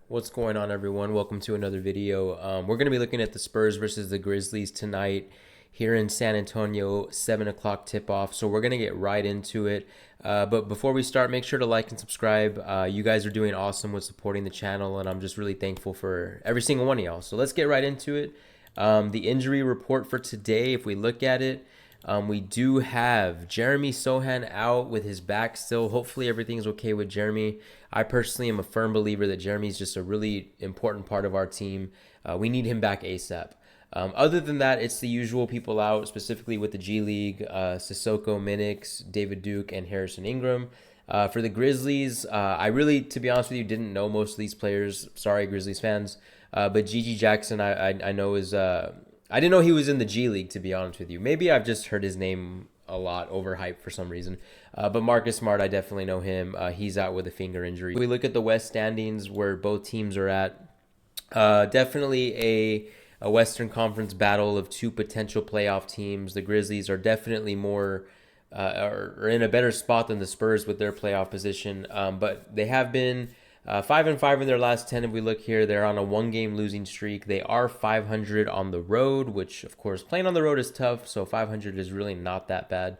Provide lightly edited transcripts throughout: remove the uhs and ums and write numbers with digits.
What's going on, everyone? Welcome to another video. We're going to be looking at the Spurs versus the Grizzlies tonight here in San Antonio, 7 o'clock tip-off. So we're going to get right into it. But before we start, make sure to like and subscribe. You guys are doing awesome with supporting the channel, and I'm just really thankful for every single one of y'all. So let's get right into it. The injury report for today, if we look at it, we do have Jeremy Sohan out with his back still. Hopefully everything's okay with Jeremy. I personally am a firm believer that Jeremy's just a really important part of our team. We need him back ASAP. Other than that, it's the usual people out, specifically with the G League, Sissoko, Minix, David Duke, and Harrison Ingram. For the Grizzlies, I really, to be honest with you, didn't know most of these players. Sorry, Grizzlies fans. But Gigi Jackson, I know is... I didn't know he was in the G League, to be honest with you. Maybe I've just heard his name a lot, overhyped for some reason. But Marcus Smart, I definitely know him. He's out with a finger injury. We look at the West standings where both teams are at. Definitely a Western Conference battle of two potential playoff teams. The Grizzlies are definitely more are in a better spot than the Spurs with their playoff position. But they have been 5-5 in their last 10. If we look here, they're on a one-game losing streak. They are 500 on the road, which, of course, playing on the road is tough, so 500 is really not that bad.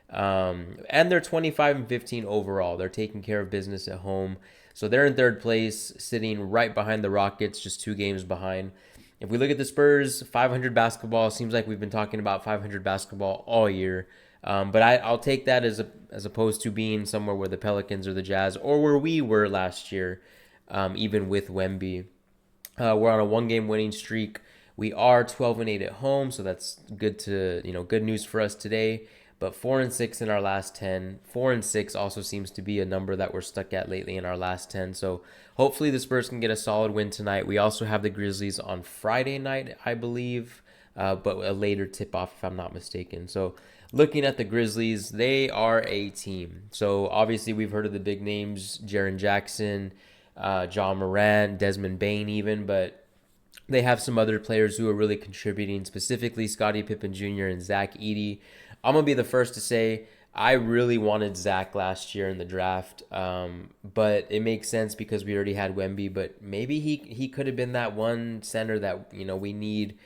And they're 25-15 overall. They're taking care of business at home. So they're in third place, sitting right behind the Rockets, just 2 games behind. If we look at the Spurs, 500 basketball, seems like we've been talking about 500 basketball all year. But I'll take that as opposed to being somewhere where the Pelicans or the Jazz or where we were last year, even with Wemby. We're on a one-game winning streak. We are 12-8 at home, so that's good good news for us today. But 4-6 in our last 10. 4-6 also seems to be a number that we're stuck at lately in our last 10. So hopefully the Spurs can get a solid win tonight. We also have the Grizzlies on Friday night, I believe, but a later tip-off if I'm not mistaken. So looking at the Grizzlies, they are a team. So obviously we've heard of the big names, Jaren Jackson, John Morant, Desmond Bane even, but they have some other players who are really contributing, specifically Scottie Pippen Jr. and Zach Edey. I'm going to be the first to say I really wanted Zach last year in the draft, but it makes sense because we already had Wemby, but maybe he could have been that one center that we need.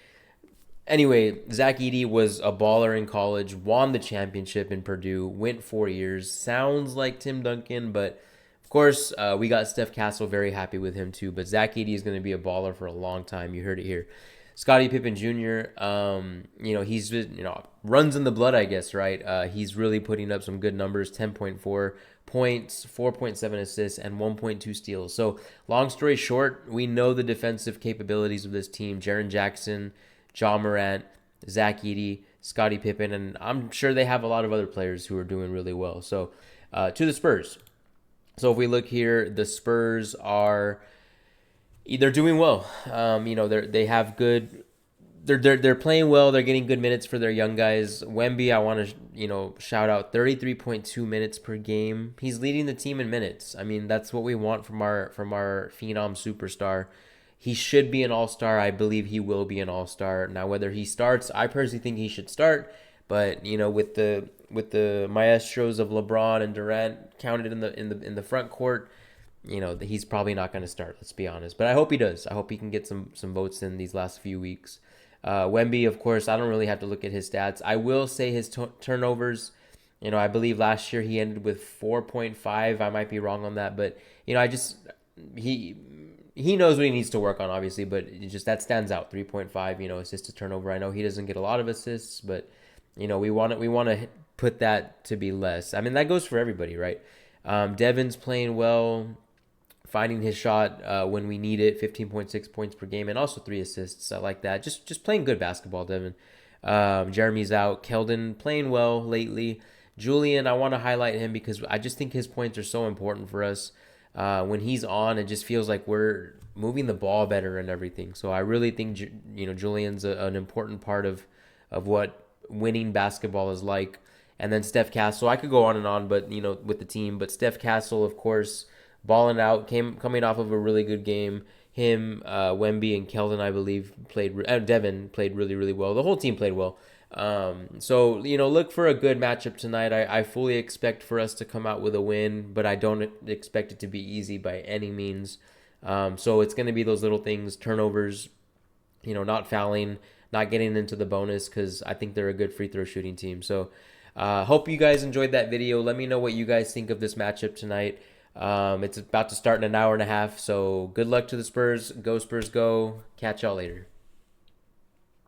Anyway, Zach Edey was a baller in college, won the championship in Purdue, went 4 years. Sounds like Tim Duncan, but of course, we got Steph Castle, very happy with him too. But Zach Edey is going to be a baller for a long time. You heard it here. Scottie Pippen Jr., he's runs in the blood, I guess, right? He's really putting up some good numbers, 10.4 points, 4.7 assists, and 1.2 steals. So long story short, we know the defensive capabilities of this team. Jaren Jackson, John Morant, Zach Edey, Scottie Pippen, and I'm sure they have a lot of other players who are doing really well. So to the Spurs. So if we look here, the Spurs are they're doing well. They have good. They're playing well. They're getting good minutes for their young guys. Wemby, I want to shout out 33.2 minutes per game. He's leading the team in minutes. I mean, that's what we want from our phenom superstar. He should be an all-star. I believe he will be an all-star. Now, whether he starts, I personally think he should start. But with the maestros of LeBron and Durant counted in the front court, he's probably not going to start. Let's be honest. But I hope he does. I hope he can get some votes in these last few weeks. Wemby, of course, I don't really have to look at his stats. I will say his turnovers. I believe last year he ended with 4.5. I might be wrong on that, but he knows what he needs to work on, obviously, but that stands out. 3.5, assist to turnover. I know he doesn't get a lot of assists, but we want to put that to be less. I mean, that goes for everybody, right? Devin's playing well, finding his shot when we need it. 15.6 points per game, and also 3 assists. I like that. Just playing good basketball, Devin. Jeremy's out. Keldon playing well lately. Julian, I want to highlight him because I just think his points are so important for us. When he's on, it just feels like we're moving the ball better and everything. So I really think Julian's an important part of what winning basketball is like. And then Steph Castle, I could go on and on, but with the team. But Steph Castle, of course, balling out, coming off of a really good game. Him, Wemby, and Keldon, I believe, Devin played really, really well. The whole team played well. So look for a good matchup tonight. I fully expect for us to come out with a win, but I don't expect it to be easy by any means. So it's going to be those little things, turnovers, not fouling, not getting into the bonus, because I think they're a good free throw shooting team. So hope you guys enjoyed that video. Let me know what you guys think of this matchup tonight. It's about to start in an hour and a half. So good luck to the Spurs. Go Spurs, go. Catch y'all later.